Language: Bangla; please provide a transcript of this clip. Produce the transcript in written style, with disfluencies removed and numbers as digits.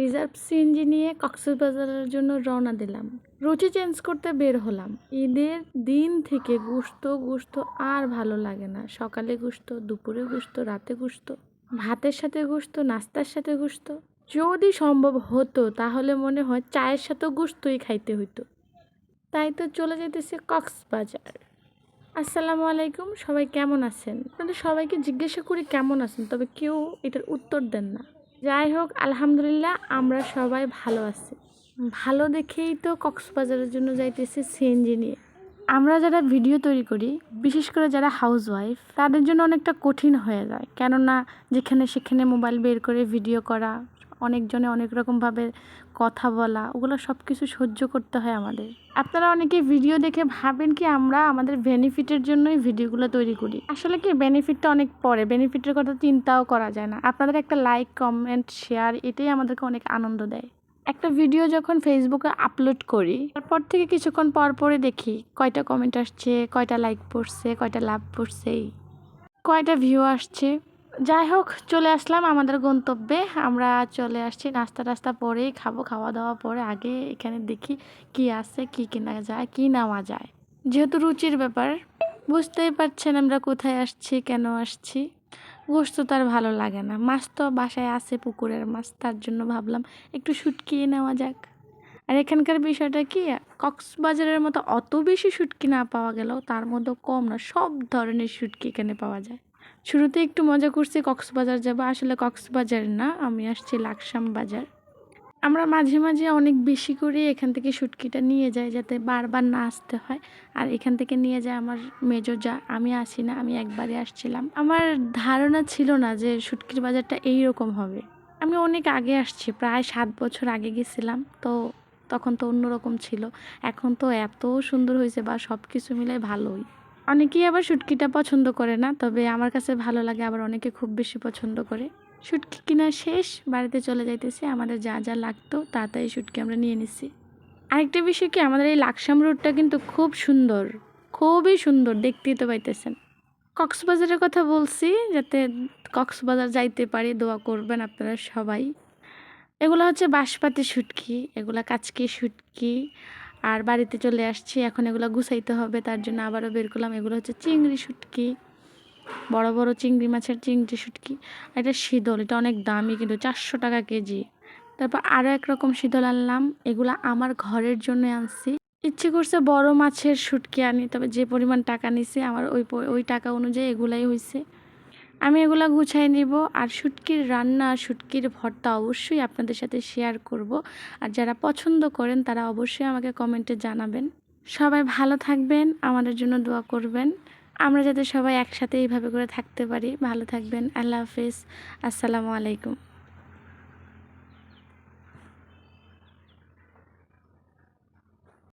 রিজার্ভ সিএনজি নিয়ে কক্সবাজারের জন্য রওনা দিলাম। রুচি চেঞ্জ করতে বের হলাম। ঈদের দিন থেকে গোশত আর ভালো লাগে না। সকালে গোশত, দুপুরে গোশত, রাতে গোশত, ভাতের সাথে গোশত, নাস্তার সাথে গোশত। যদি সম্ভব হতো তাহলে মনে হয় চায়ের সাথেও গোশতই খাইতে হইতো। তাই তো চলে যেতেছি কক্সবাজার। আসসালামু আলাইকুম, সবাই কেমন আছেন? আপনাদের সবাইকে জিজ্ঞাসা করি কেমন আছেন, তবে কেউ এটার উত্তর দেন না। যাই হোক, আলহামদুলিল্লাহ আমরা সবাই ভালো আছি। ভালো দেখেই তো কক্সবাজারের জন্য যাইতেছি সিএনজি নিয়ে। আমরা যারা ভিডিও তৈরি করি, বিশেষ করে যারা হাউসওয়াইফ, তাদের জন্য অনেকটা কঠিন হয়ে যায়। কেননা যেখানে সেখানে মোবাইল বের করে ভিডিও করা, অনেকজনে অনেক রকমভাবে কথা বলা, ওগুলো সব কিছু সহ্য করতে হয় আমাদের। আপনারা অনেকে ভিডিও দেখে ভাবেন কি আমরা আমাদের বেনিফিটের জন্যই ভিডিওগুলো তৈরি করি। আসলে কি বেনিফিটটা অনেক পরে, বেনিফিটের কথা চিন্তাও করা যায় না। আপনাদের একটা লাইক, কমেন্ট, শেয়ার এটাই আমাদেরকে অনেক আনন্দ দেয়। একটা ভিডিও যখন ফেসবুকে আপলোড করি, তারপর থেকে কিছুক্ষণ পর পরে দেখি কয়টা কমেন্ট আসছে, কয়টা লাইক পড়ছে, কয়টা লাভ পড়ছে, কয়টা ভিউ আসছে। যাই হোক, চলে আসলাম আমাদের গন্তব্যে। আমরা চলে আসছি নাস্তা টাস্তা পরেই খাবো। খাওয়া দাওয়া পরে আগে এখানে দেখি কি আছে, কি কেনা যায়, কি নেওয়া যায়। যেহেতু রুচির ব্যাপার, বুঝতেই পারছেন আমরা কোথায় আসছি, কেন আসছি। গোশত তো আর ভালো লাগে না। মাছ তো বাসায় আছে, পুকুরের মাছ, তার জন্য ভাবলাম একটু শুটকি নেওয়া যাক। আর এখানকার বিষয়টা কি, কক্সবাজারের মতো অত বেশি শুটকি না পাওয়া গেলেও তার মধ্যে কম না, সব ধরনের শুটকি এখানে পাওয়া যায়। শুরুতে একটু মজা করছি কক্সবাজার যাবো, আসলে কক্সবাজার না, আমি আসছি লাকসাম বাজার। আমরা মাঝে মাঝে অনেক বেশি করে এখান থেকে শুটকিটা নিয়ে যাই, যাতে বারবার না আসতে হয়। আর এখান থেকে নিয়ে যায় আমার মেজো যা, আমি আসি না, আমি একবারই আসছিলাম। আমার ধারণা ছিল না যে শুটকির বাজারটা এইরকম হবে। আমি অনেক আগে আসছি, প্রায় 7 বছর আগে গেছিলাম, তো তখন তো অন্যরকম ছিল। এখন তো এত সুন্দর হয়েছে, বা সব কিছু মিলাই ভালোই। অনেকেই আবার শুটকিটা পছন্দ করে না, তবে আমার কাছে ভালো লাগে, আবার অনেকে খুব বেশি পছন্দ করে। শুটকি কিনা শেষ, বাড়িতে চলে যাইতেছি। আমাদের যা যা লাগতো তাড়াতাড়ি শুটকি আমরা নিয়ে নিছি। আরেকটা বিষয় কি, আমাদের এই লাকসাম রোডটা কিন্তু খুব সুন্দর, খুবই সুন্দর, দেখতেই তো পাইতেছেন। কক্সবাজারের কথা বলছি যাতে কক্সবাজার যাইতে পারি, দোয়া করবেন আপনারা সবাই। এগুলো হচ্ছে বাঁশপাতি শুটকি, এগুলা কাচকি শুটকি। আর বাড়িতে চলে আসছি, এখন এগুলো গুছাইতে হবে, তার জন্য আবারও বের করলাম। এগুলো হচ্ছে চিংড়ি শুটকি, বড় বড় চিংড়ি মাছের চিংড়ি শুটকি। এটা শীতল, এটা অনেক দামি, কিন্তু 400 টাকা কেজি। তারপর আরও একরকম শীতল আনলাম, এগুলা আমার ঘরের জন্য আনছি। ইচ্ছে করছে বড় মাছের শুটকি আনি, তবে যে পরিমাণ টাকা নিছে আমার ওই টাকা অনুযায়ী এগুলাই হয়েছে। আমি এগুলা গুছাই নিব। আর শুটকির রান্না, শুটকির ভর্তা অবশ্যই আপনাদের সাথে শেয়ার করব। আর যারা পছন্দ করেন তারা অবশ্যই আমাকে কমেন্টে জানাবেন। সবাই ভালো থাকবেন, আমাদের জন্য দোয়া করবেন। আমরা যাতে সবাই একসাথে এইভাবে করে থাকতে পারি। ভালো থাকবেন, আল্লাহ হাফেজ, আসসালামু আলাইকুম।